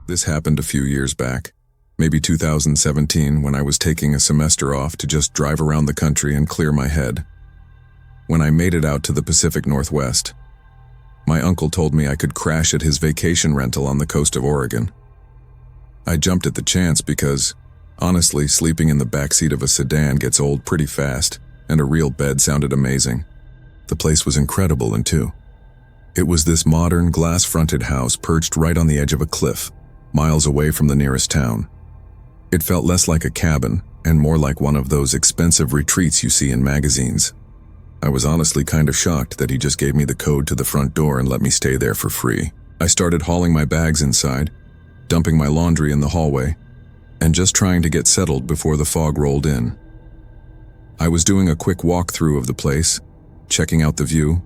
This happened a few years back, maybe 2017, when I was taking a semester off to just drive around the country and clear my head. When I made it out to the Pacific Northwest, my uncle told me I could crash at his vacation rental on the coast of Oregon. I jumped at the chance because, honestly, sleeping in the backseat of a sedan gets old pretty fast, and a real bed sounded amazing. The place was incredible, too. It was this modern, glass-fronted house perched right on the edge of a cliff, miles away from the nearest town. It felt less like a cabin and more like one of those expensive retreats you see in magazines. I was honestly kind of shocked that he just gave me the code to the front door and let me stay there for free. I started hauling my bags inside, dumping my laundry in the hallway, and just trying to get settled before the fog rolled in. I was doing a quick walkthrough of the place, checking out the view,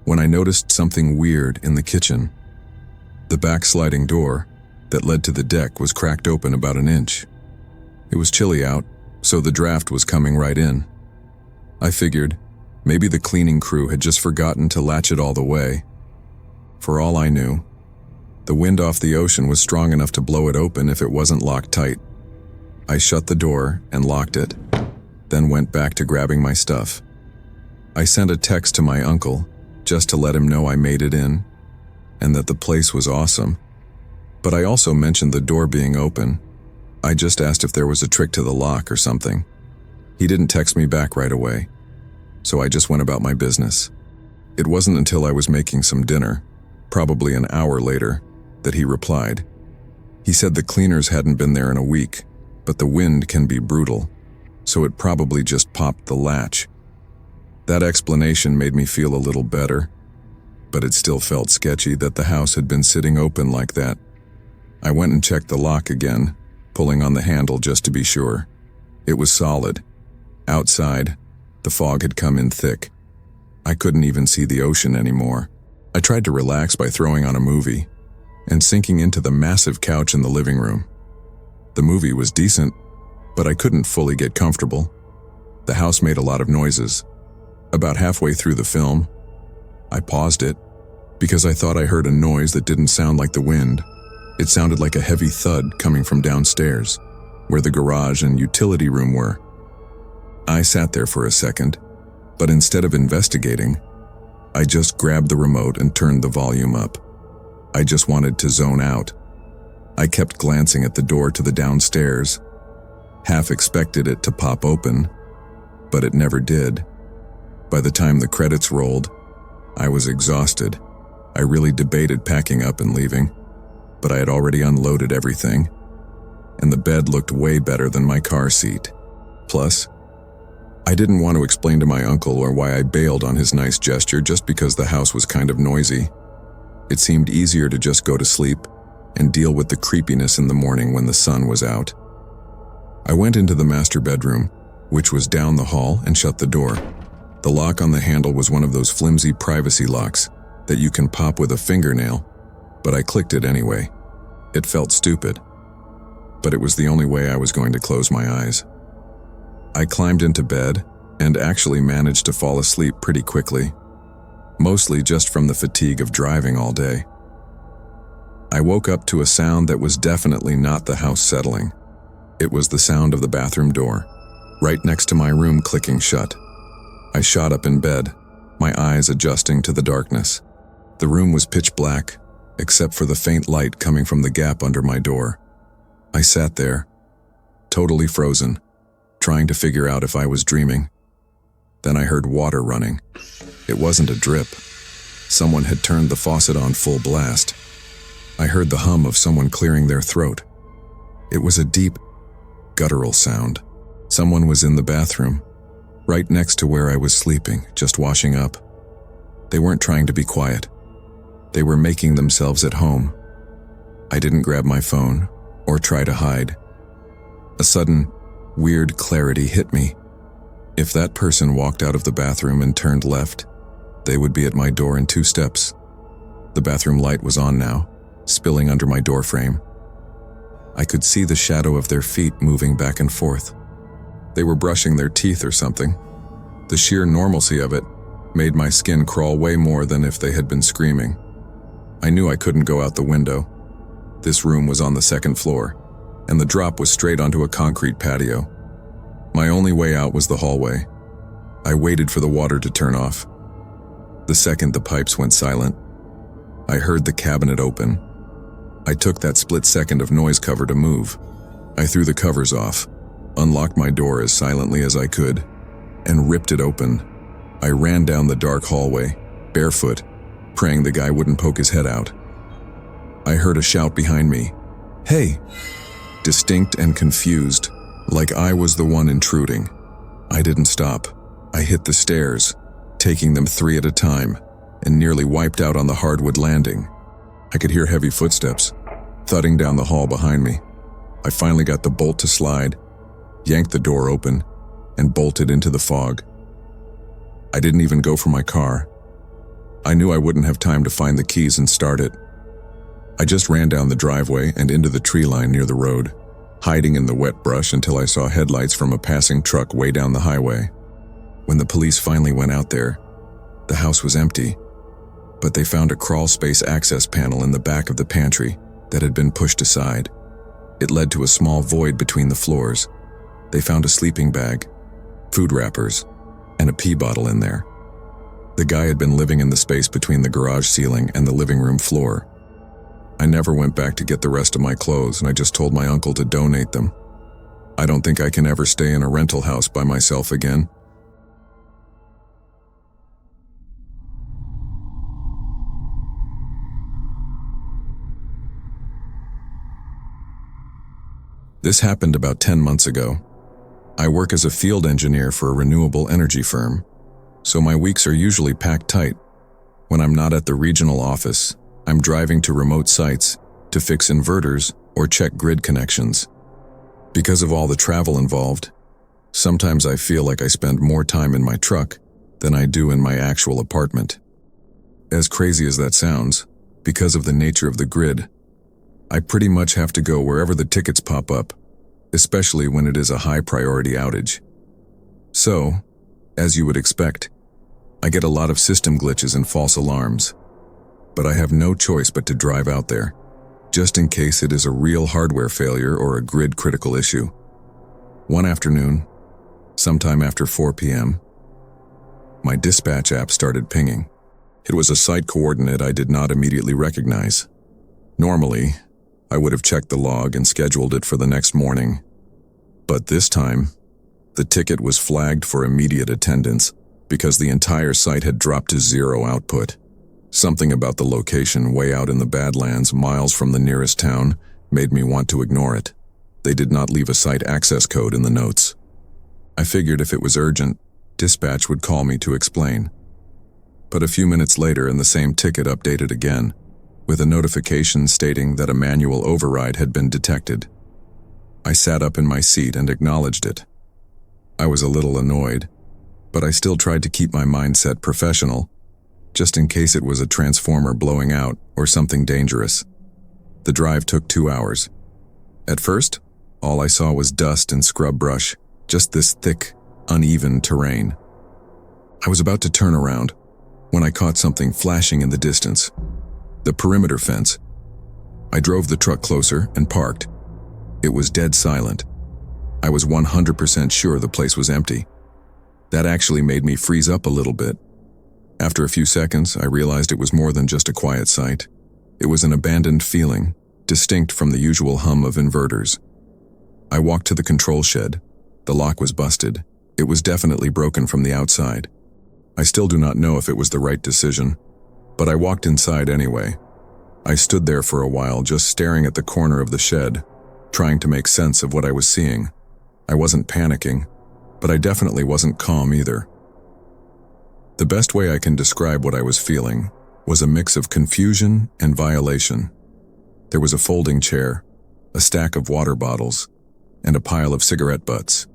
when I noticed something weird in the kitchen. The back sliding door that led to the deck was cracked open about an inch. It was chilly out, so the draft was coming right in. I figured maybe the cleaning crew had just forgotten to latch it all the way. For all I knew, the wind off the ocean was strong enough to blow it open if it wasn't locked tight. I shut the door and locked it, then went back to grabbing my stuff. I sent a text to my uncle just to let him know I made it in and that the place was awesome. But I also mentioned the door being open. I just asked if there was a trick to the lock or something. He didn't text me back right away, so I just went about my business. It wasn't until I was making some dinner, probably an hour later, that he replied. He said the cleaners hadn't been there in a week, but the wind can be brutal, so it probably just popped the latch. That explanation made me feel a little better, but it still felt sketchy that the house had been sitting open like that. I went and checked the lock again, pulling on the handle just to be sure. It was solid. Outside, the fog had come in thick. I couldn't even see the ocean anymore. I tried to relax by throwing on a movie and sinking into the massive couch in the living room. The movie was decent, but I couldn't fully get comfortable. The house made a lot of noises. About halfway through the film, I paused it because I thought I heard a noise that didn't sound like the wind. It sounded like a heavy thud coming from downstairs, where the garage and utility room were. I sat there for a second, but instead of investigating, I just grabbed the remote and turned the volume up. I just wanted to zone out. I kept glancing at the door to the downstairs, half expected it to pop open, but it never did. By the time the credits rolled, I was exhausted. I really debated packing up and leaving, but I had already unloaded everything, and the bed looked way better than my car seat. Plus, I didn't want to explain to my uncle or why I bailed on his nice gesture just because the house was kind of noisy. It seemed easier to just go to sleep and deal with the creepiness in the morning when the sun was out. I went into the master bedroom, which was down the hall, and shut the door. The lock on the handle was one of those flimsy privacy locks that you can pop with a fingernail, but I clicked it anyway. It felt stupid, but it was the only way I was going to close my eyes. I climbed into bed and actually managed to fall asleep pretty quickly, mostly just from the fatigue of driving all day. I woke up to a sound that was definitely not the house settling. It was the sound of the bathroom door, right next to my room, clicking shut. I shot up in bed, my eyes adjusting to the darkness. The room was pitch black, except for the faint light coming from the gap under my door. I sat there, totally frozen, trying to figure out if I was dreaming. Then I heard water running. It wasn't a drip. Someone had turned the faucet on full blast. I heard the hum of someone clearing their throat. It was a deep, guttural sound. Someone was in the bathroom, right next to where I was sleeping, just washing up. They weren't trying to be quiet. They were making themselves at home. I didn't grab my phone or try to hide. A sudden, weird clarity hit me. If that person walked out of the bathroom and turned left, they would be at my door in 2 steps. The bathroom light was on now, spilling under my door frame. I could see the shadow of their feet moving back and forth. They were brushing their teeth or something. The sheer normalcy of it made my skin crawl way more than if they had been screaming. I knew I couldn't go out the window. This room was on the second floor, and the drop was straight onto a concrete patio. My only way out was the hallway. I waited for the water to turn off. The second the pipes went silent, I heard the cabinet open. I took that split second of noise cover to move. I threw the covers off, unlocked my door as silently as I could, and ripped it open. I ran down the dark hallway, barefoot, praying the guy wouldn't poke his head out. I heard a shout behind me, "Hey!" distinct and confused, like I was the one intruding. I didn't stop. I hit the stairs, taking them 3 at a time, and nearly wiped out on the hardwood landing. I could hear heavy footsteps, thudding down the hall behind me. I finally got the bolt to slide, yanked the door open, and bolted into the fog. I didn't even go for my car. I knew I wouldn't have time to find the keys and start it. I just ran down the driveway and into the tree line near the road, hiding in the wet brush until I saw headlights from a passing truck way down the highway. When the police finally went out there, the house was empty, but they found a crawl space access panel in the back of the pantry that had been pushed aside. It led to a small void between the floors. They found a sleeping bag, food wrappers, and a pee bottle in there. The guy had been living in the space between the garage ceiling and the living room floor. I never went back to get the rest of my clothes, and I just told my uncle to donate them. I don't think I can ever stay in a rental house by myself again. This happened about 10 months ago. I work as a field engineer for a renewable energy firm, so my weeks are usually packed tight. When I'm not at the regional office, I'm driving to remote sites to fix inverters or check grid connections. Because of all the travel involved, sometimes I feel like I spend more time in my truck than I do in my actual apartment. As crazy as that sounds, because of the nature of the grid, I pretty much have to go wherever the tickets pop up, especially when it is a high-priority outage. So, as you would expect, I get a lot of system glitches and false alarms. But I have no choice but to drive out there, just in case it is a real hardware failure or a grid-critical issue. One afternoon, sometime after 4 p.m., my dispatch app started pinging. It was a site coordinate I did not immediately recognize. Normally, I would have checked the log and scheduled it for the next morning. But this time, the ticket was flagged for immediate attendance because the entire site had dropped to 0 output. Something about the location way out in the Badlands, miles from the nearest town, made me want to ignore it. They did not leave a site access code in the notes. I figured if it was urgent, dispatch would call me to explain. But a few minutes later, and the same ticket updated again, with a notification stating that a manual override had been detected. I sat up in my seat and acknowledged it. I was a little annoyed, but I still tried to keep my mindset professional, just in case it was a transformer blowing out or something dangerous. The drive took 2 hours. At first, all I saw was dust and scrub brush, just this thick, uneven terrain. I was about to turn around when I caught something flashing in the distance. The perimeter fence. I drove the truck closer and parked. It was dead silent. I was 100% sure the place was empty. That actually made me freeze up a little bit. After a few seconds, I realized it was more than just a quiet site. It was an abandoned feeling, distinct from the usual hum of inverters. I walked to the control shed. The lock was busted. It was definitely broken from the outside. I still do not know if it was the right decision, but I walked inside anyway. I stood there for a while, just staring at the corner of the shed, trying to make sense of what I was seeing. I wasn't panicking, but I definitely wasn't calm either. The best way I can describe what I was feeling was a mix of confusion and violation. There was a folding chair, a stack of water bottles, and a pile of cigarette butts.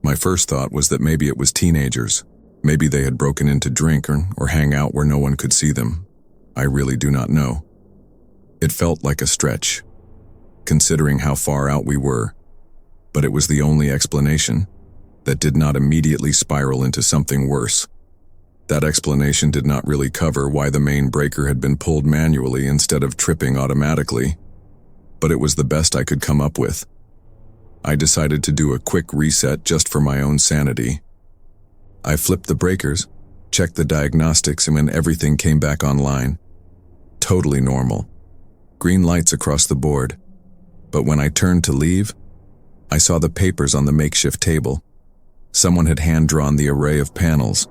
My first thought was that maybe it was teenagers. Maybe they had broken in to drink or hang out where no one could see them. I really do not know. It felt like a stretch, considering how far out we were, but it was the only explanation that did not immediately spiral into something worse. That explanation did not really cover why the main breaker had been pulled manually instead of tripping automatically, but it was the best I could come up with. I decided to do a quick reset just for my own sanity. I flipped the breakers, checked the diagnostics, and when everything came back online, totally normal. Green lights across the board. But when I turned to leave, I saw the papers on the makeshift table. Someone had hand-drawn the array of panels.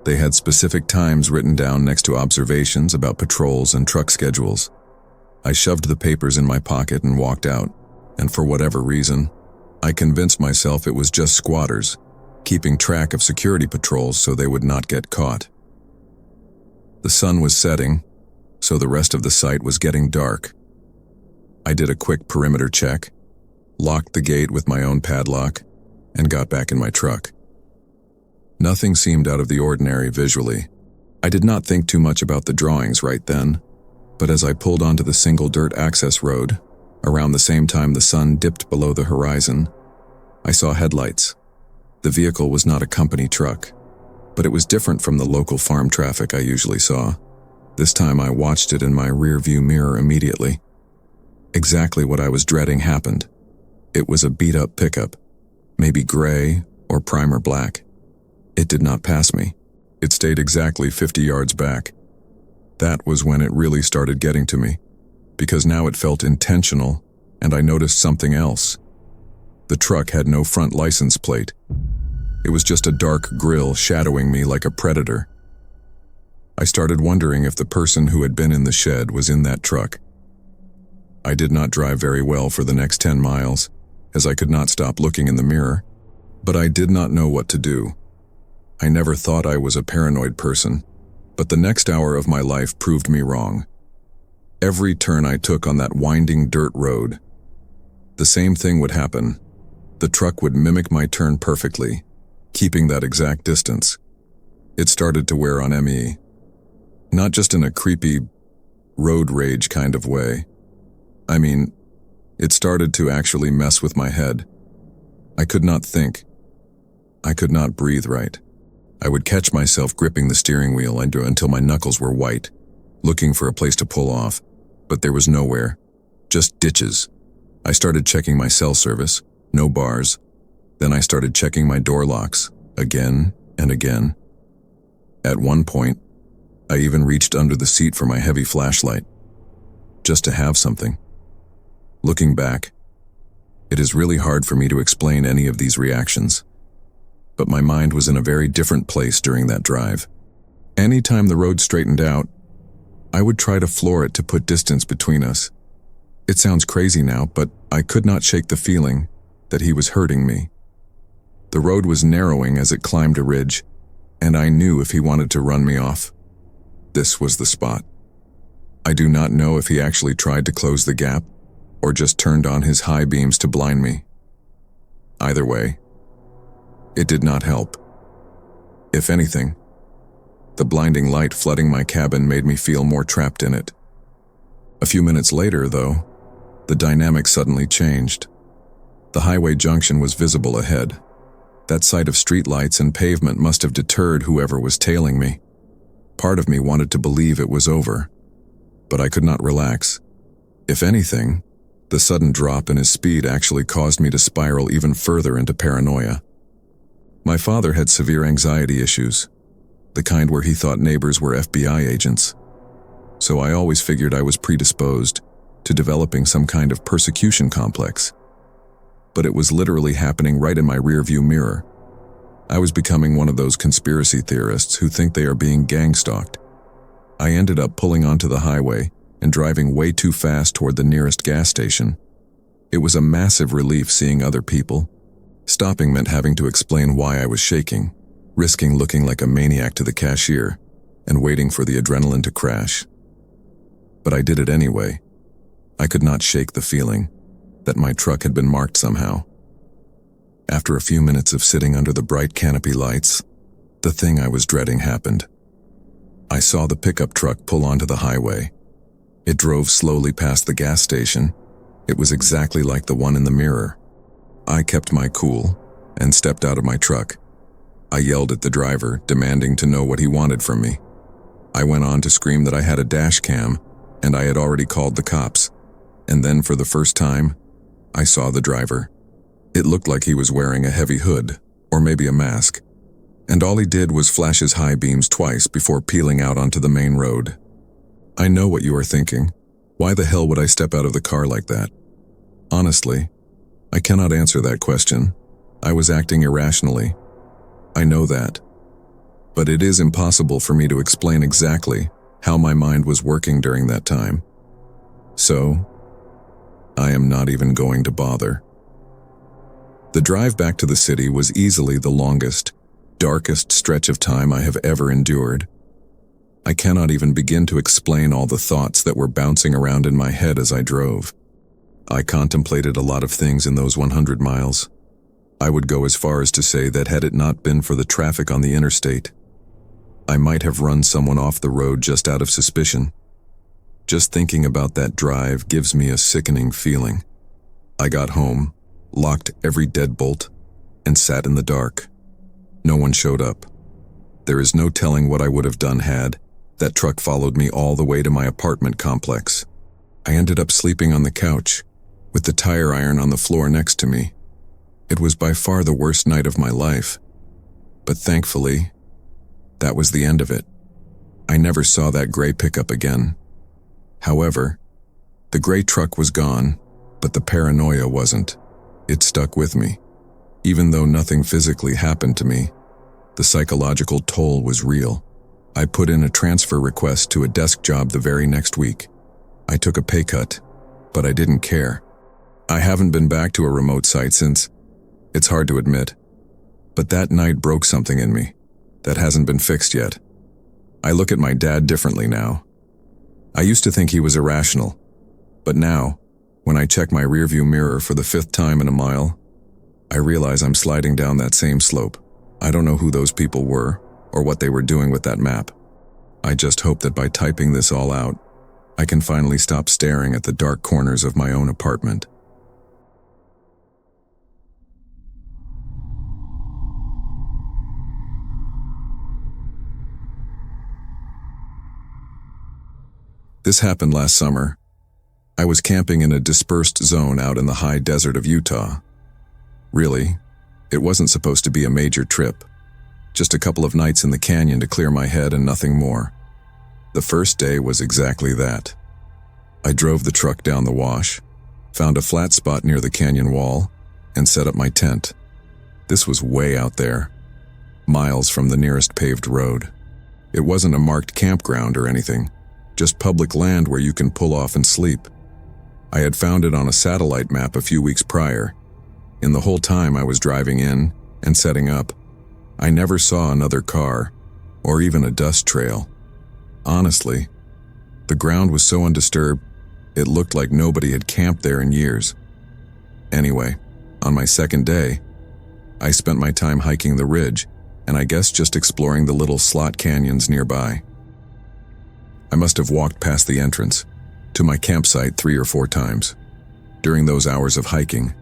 They had specific times written down next to observations about patrols and truck schedules. I shoved the papers in my pocket and walked out, and for whatever reason, I convinced myself it was just squatters, keeping track of security patrols so they would not get caught. The sun was setting, so the rest of the site was getting dark. I did a quick perimeter check, locked the gate with my own padlock, and got back in my truck. Nothing seemed out of the ordinary visually. I did not think too much about the drawings right then, but as I pulled onto the single dirt access road, around the same time the sun dipped below the horizon, I saw headlights. The vehicle was not a company truck, but it was different from the local farm traffic I usually saw. This time I watched it in my rear-view mirror immediately. Exactly what I was dreading happened. It was a beat-up pickup, maybe gray or primer black. It did not pass me. It stayed exactly 50 yards back. That was when it really started getting to me, because now it felt intentional, and I noticed something else. The truck had no front license plate. It was just a dark grille shadowing me like a predator. I started wondering if the person who had been in the shed was in that truck. I did not drive very well for the next 10 miles, as I could not stop looking in the mirror, but I did not know what to do. I never thought I was a paranoid person, but the next hour of my life proved me wrong. Every turn I took on that winding dirt road, the same thing would happen. The truck would mimic my turn perfectly, keeping that exact distance. It started to wear on me. Not just in a creepy, road rage kind of way. I mean, it started to actually mess with my head. I could not think. I could not breathe right. I would catch myself gripping the steering wheel until my knuckles were white, looking for a place to pull off, but there was nowhere. Just ditches. I started checking my cell service, no bars. Then I started checking my door locks, again and again. At one point, I even reached under the seat for my heavy flashlight, just to have something. Looking back, it is really hard for me to explain any of these reactions, but my mind was in a very different place during that drive. Anytime the road straightened out, I would try to floor it to put distance between us. It sounds crazy now, but I could not shake the feeling that he was hurting me. The road was narrowing as it climbed a ridge, and I knew if he wanted to run me off, this was the spot. I do not know if he actually tried to close the gap or just turned on his high beams to blind me. Either way, it did not help. If anything, the blinding light flooding my cabin made me feel more trapped in it. A few minutes later, though, the dynamic suddenly changed. The highway junction was visible ahead. That sight of streetlights and pavement must have deterred whoever was tailing me. Part of me wanted to believe it was over, but I could not relax. If anything, the sudden drop in his speed actually caused me to spiral even further into paranoia. My father had severe anxiety issues, the kind where he thought neighbors were FBI agents. So I always figured I was predisposed to developing some kind of persecution complex. But it was literally happening right in my rearview mirror. I was becoming one of those conspiracy theorists who think they are being gang-stalked. I ended up pulling onto the highway and driving way too fast toward the nearest gas station. It was a massive relief seeing other people. Stopping meant having to explain why I was shaking, risking looking like a maniac to the cashier, and waiting for the adrenaline to crash. But I did it anyway. I could not shake the feeling that my truck had been marked somehow. After a few minutes of sitting under the bright canopy lights, the thing I was dreading happened. I saw the pickup truck pull onto the highway. It drove slowly past the gas station. It was exactly like the one in the mirror. I kept my cool and stepped out of my truck. I yelled at the driver, demanding to know what he wanted from me. I went on to scream that I had a dash cam and I had already called the cops, And then for the first time, I saw the driver. It looked like he was wearing a heavy hood, or maybe a mask, and all he did was flash his high beams twice before peeling out onto the main road. I know what you are thinking. Why the hell would I step out of the car like that? Honestly, I cannot answer that question. I was acting irrationally. I know that. But it is impossible for me to explain exactly how my mind was working during that time. So, I am not even going to bother. The drive back to the city was easily the longest, darkest stretch of time I have ever endured. I cannot even begin to explain all the thoughts that were bouncing around in my head as I drove. I contemplated a lot of things in those 100 miles. I would go as far as to say that had it not been for the traffic on the interstate, I might have run someone off the road just out of suspicion. Just thinking about that drive gives me a sickening feeling. I got home, locked every deadbolt, and sat in the dark. No one showed up. There is no telling what I would have done had that truck followed me all the way to my apartment complex. I ended up sleeping on the couch, with the tire iron on the floor next to me. It was by far the worst night of my life, but thankfully, that was the end of it. I never saw that gray pickup again. However, the gray truck was gone, but the paranoia wasn't. It stuck with me. Even though nothing physically happened to me, the psychological toll was real. I put in a transfer request to a desk job the very next week. I took a pay cut, but I didn't care. I haven't been back to a remote site since. It's hard to admit, but that night broke something in me that hasn't been fixed yet. I look at my dad differently now. I used to think he was irrational, but now, when I check my rearview mirror for the 5th time in a mile, I realize I'm sliding down that same slope. I don't know who those people were or what they were doing with that map. I just hope that by typing this all out, I can finally stop staring at the dark corners of my own apartment. This happened last summer. I was camping in a dispersed zone out in the high desert of Utah. Really, it wasn't supposed to be a major trip. Just a couple of nights in the canyon to clear my head and nothing more. The first day was exactly that. I drove the truck down the wash, found a flat spot near the canyon wall, and set up my tent. This was way out there, miles from the nearest paved road. It wasn't a marked campground or anything, just public land where you can pull off and sleep. I had found it on a satellite map a few weeks prior. In the whole time I was driving in and setting up, I never saw another car or even a dust trail. Honestly, the ground was so undisturbed, it looked like nobody had camped there in years. Anyway, on my second day, I spent my time hiking the ridge and I guess just exploring the little slot canyons nearby. I must have walked past the entrance to my campsite 3 or 4 times. During those hours of hiking,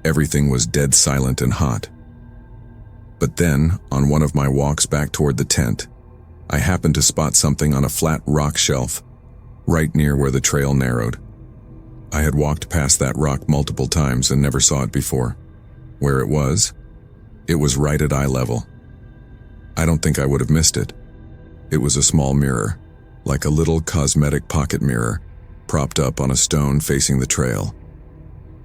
everything was dead silent and hot. But then, on one of my walks back toward the tent, I happened to spot something on a flat rock shelf, right near where the trail narrowed. I had walked past that rock multiple times and never saw it before. Where it was right at eye level. I don't think I would have missed it. It was a small mirror, like a little cosmetic pocket mirror, propped up on a stone facing the trail.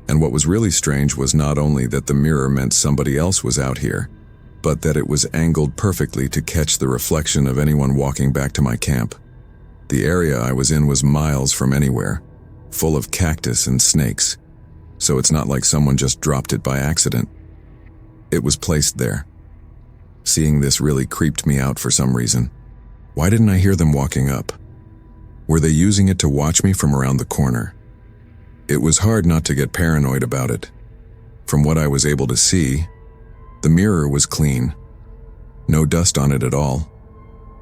And what was really strange was not only that the mirror meant somebody else was out here, but that it was angled perfectly to catch the reflection of anyone walking back to my camp. The area I was in was miles from anywhere, full of cactus and snakes, so it's not like someone just dropped it by accident. It was placed there. Seeing this really creeped me out for some reason. Why didn't I hear them walking up? Were they using it to watch me from around the corner? It was hard not to get paranoid about it. From what I was able to see, the mirror was clean. No dust on it at all,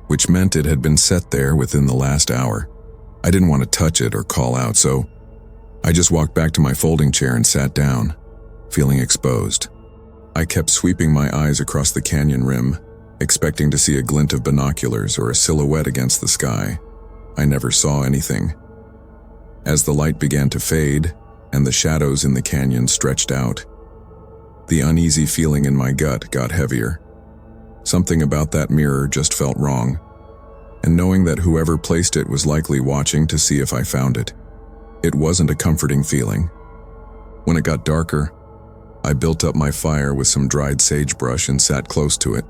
which meant it had been set there within the last hour. I didn't want to touch it or call out, so I just walked back to my folding chair and sat down, feeling exposed. I kept sweeping my eyes across the canyon rim, expecting to see a glint of binoculars or a silhouette against the sky. I never saw anything. As the light began to fade and the shadows in the canyon stretched out, the uneasy feeling in my gut got heavier. Something about that mirror just felt wrong, and knowing that whoever placed it was likely watching to see if I found it, it wasn't a comforting feeling. When it got darker, I built up my fire with some dried sagebrush and sat close to it.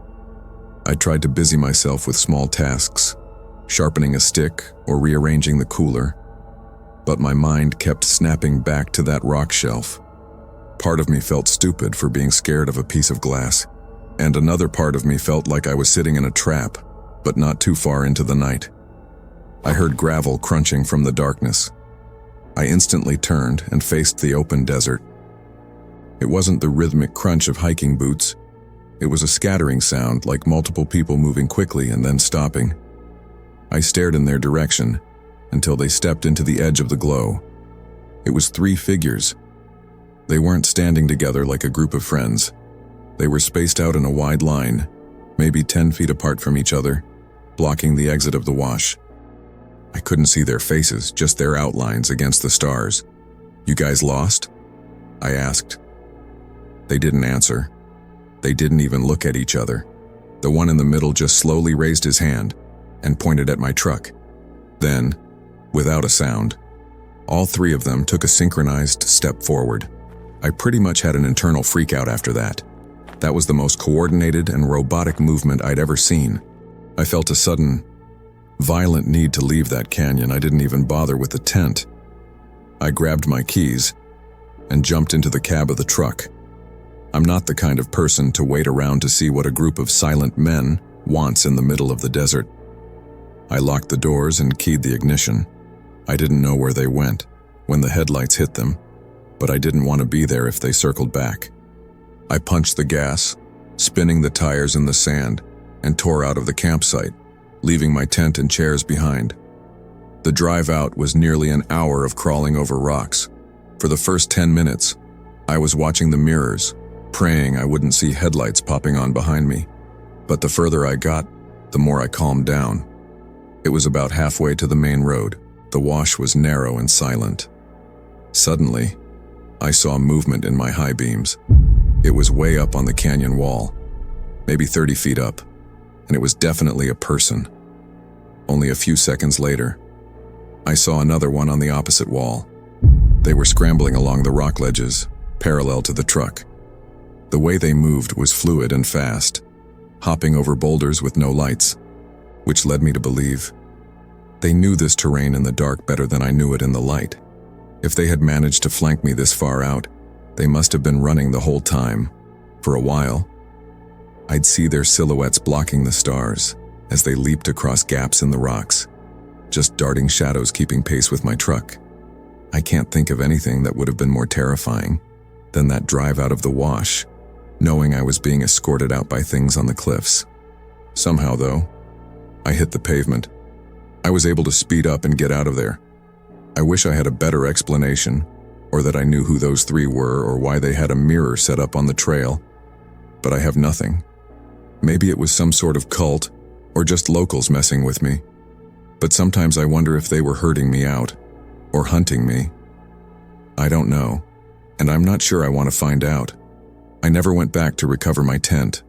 I tried to busy myself with small tasks, sharpening a stick or rearranging the cooler, but my mind kept snapping back to that rock shelf. Part of me felt stupid for being scared of a piece of glass, and another part of me felt like I was sitting in a trap, but not too far into the night. I heard gravel crunching from the darkness. I instantly turned and faced the open desert. It wasn't the rhythmic crunch of hiking boots. It was a scattering sound, like multiple people moving quickly and then stopping. I stared in their direction until they stepped into the edge of the glow. It was 3 figures. They weren't standing together like a group of friends. They were spaced out in a wide line, maybe 10 feet apart from each other, blocking the exit of the wash. I couldn't see their faces, just their outlines against the stars. "You guys lost?" I asked. They didn't answer. They didn't even look at each other. The one in the middle just slowly raised his hand and pointed at my truck. Then, without a sound, all 3 of them took a synchronized step forward. I pretty much had an internal freakout after that. That was the most coordinated and robotic movement I'd ever seen. I felt a sudden, violent need to leave that canyon. I didn't even bother with the tent. I grabbed my keys and jumped into the cab of the truck. I'm not the kind of person to wait around to see what a group of silent men wants in the middle of the desert. I locked the doors and keyed the ignition. I didn't know where they went when the headlights hit them, but I didn't want to be there if they circled back. I punched the gas, spinning the tires in the sand, and tore out of the campsite, leaving my tent and chairs behind. The drive out was nearly an hour of crawling over rocks. For the first 10 minutes, I was watching the mirrors, praying I wouldn't see headlights popping on behind me. But the further I got, the more I calmed down. It was about halfway to the main road. The wash was narrow and silent. Suddenly, I saw movement in my high beams. It was way up on the canyon wall, maybe 30 feet up, and it was definitely a person. Only a few seconds later, I saw another one on the opposite wall. They were scrambling along the rock ledges, parallel to the truck. The way they moved was fluid and fast, hopping over boulders with no lights, which led me to believe they knew this terrain in the dark better than I knew it in the light. If they had managed to flank me this far out, they must have been running the whole time. For a while, I'd see their silhouettes blocking the stars as they leaped across gaps in the rocks, just darting shadows keeping pace with my truck. I can't think of anything that would have been more terrifying than that drive out of the wash, knowing I was being escorted out by things on the cliffs. Somehow, though, I hit the pavement. I was able to speed up and get out of there. I wish I had a better explanation, or that I knew who those 3 were or why they had a mirror set up on the trail, but I have nothing. Maybe it was some sort of cult, or just locals messing with me. But sometimes I wonder if they were hurting me out, or hunting me. I don't know, and I'm not sure I want to find out. I never went back to recover my tent,